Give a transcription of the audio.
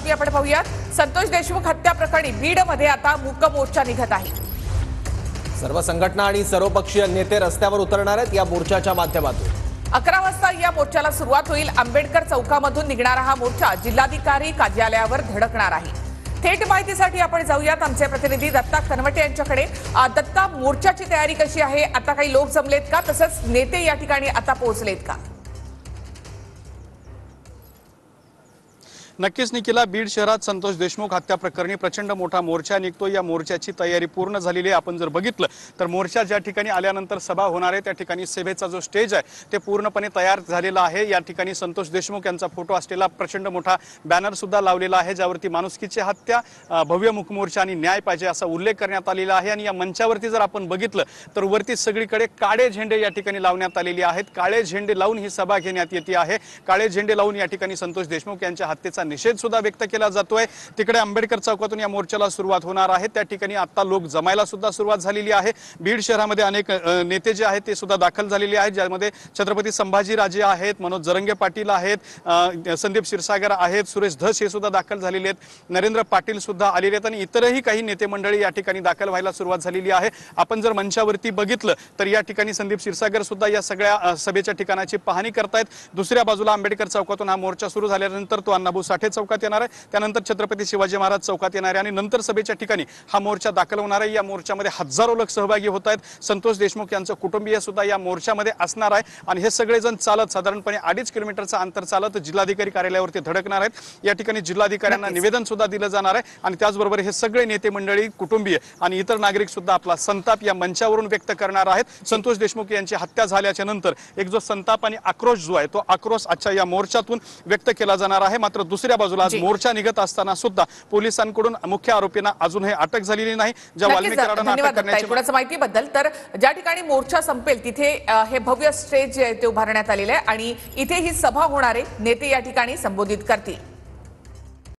बातमी आपण पाहूयात। संतोष देशमुख हत्या प्रकरणी बीडमध्ये आता मूक मोर्चा निघत आहे। सर्व संघटना आणि सर्वपक्षीय नेते रस्त्यावर उतरणार आहेत या मोर्चाच्या माध्यमातून। 11 वाजता या मोर्चाला सुरुवात होईल। आंबेडकर चौकामधून निघणारा हा मोर्चा जिल्हाधिकारी कार्यालयावर धडकणार आहे। थेट माहितीसाठी आपण जाऊयात आमचे प्रतिनिधी दत्ता कनवटे यांच्याकडे। दत्ता, मोर्चाची तयारी कशी आहे? आता काही लोक जमलेत का? तसंच नेते या ठिकाणी आता पोहोचलेत का? नक्कीच निखिला, बीड शहरात संतोष देशमुख हत्या प्रकरणी प्रचंड मोठा मोर्चा निघतो। या मोर्चाची तयारी पूर्ण झालेली आहे। आपण जर बघितलं तर मोर्चा ज्या ठिकाणी आल्यानंतर सभा होणार आहे त्या ठिकाणी सभेचा जो स्टेज आहे ते पूर्णपणे तयार झालेला आहे। या ठिकाणी संतोष देशमुख यांचा फोटो असलेला प्रचंड मोठा बॅनर सुद्धा लावलेला आहे, ज्यावरती माणुसकीची हत्या, भव्य मूक मोर्चा आणि न्याय पाहिजे असा उल्लेख करण्यात आलेला आहे। आणि या मंचावरती जर आपण बघितलं तर वरती सगळीकडे काळे झेंडे या ठिकाणी लावण्यात आलेले आहेत। काळे झेंडे लावून ही सभा घेण्यात येते आहे। काळे झेंडे लावून या ठिकाणी संतोष देशमुख यांच्या हत्येचा निषेध सुद्धा व्यक्त केला जातोय। तिकडे आंबेडकर चौकातून या मोर्चाला सुरुवात होणार आहे। त्या ठिकाणी आता लोक जमायला सुद्धा सुरुवात झालेली आहे। बीड शहरामध्ये अनेक नेते जे आहेत ते सुद्धा दाखल झालेले आहेत, ज्यामध्ये छत्रपती संभाजीराजे आहेत, मनोज जरंगे पाटील आहेत, संदीप क्षीरसागर आहेत, सुरेश धस हे सुद्धा दाखल झालेले आहेत, नरेंद्र पाटील सुद्धा आलेले आहेत आणि इतरही काही नेते मंडळी या ठिकाणी दाखल व्हायला सुरुवात झालेली आहे। आपण जर मंचावरती बघितलं तर या ठिकाणी संदीप क्षीरसागर सुद्धा या सगळ्या सभेच्या ठिकाणाची पाहणी करतायत। दुसऱ्या बाजूला आंबेडकर चौकातून हा मोर्चा सुरू झाल्यानंतर तो अण्णाभाऊ साठे चौकात येणार आहे, त्यानंतर छत्रपती शिवाजी महाराज चौकात येणार आहे आणि नंतर सभेच्या ठिकाणी हा मोर्चा दाखल होणार आहे। या मोर्चामध्ये हजारो लोक सहभागी होत आहेत। संतोष देशमुख यांचं कुटुंबीय सुद्धा या मोर्चामध्ये असणार आहे आणि हे सगळेजण चालत साधारणपणे 2.5 किलोमीटरचं अंतर चालत जिल्हाधिकारी कार्यालयावरती धडकणार आहेत। या ठिकाणी जिल्हाधिकाऱ्यांना निवेदन सुद्धा दिलं जाणार आहे आणि त्याचबरोबर हे सगळे नेते मंडळी, कुटुंबीय आणि इतर नागरिक सुद्धा आपला संताप या मंचावरून व्यक्त करणार आहेत। संतोष देशमुख यांची हत्या झाल्याच्या नंतर एक जो संताप आणि आक्रोश जो आहे तो आक्रोश आजच्या या मोर्चातून व्यक्त केला जाणार आहे। मात्र दुसऱ्या बाजूला आज मोर्चा निघत असताना सुद्धा पोलिसांकडून मुख्य आरोपींना अजूनही अटक झालेली नाही। ज्या वाल्मिकी कराडांना अटक करण्याची माहितीबद्दल तर ज्या ठिकाणी मोर्चा संपेल तिथे हे भव्य स्टेज ते उभारण्यात आलेले आहे आणि इथे ही सभा होणारे नेते या ठिकाणी संबोधित करतील।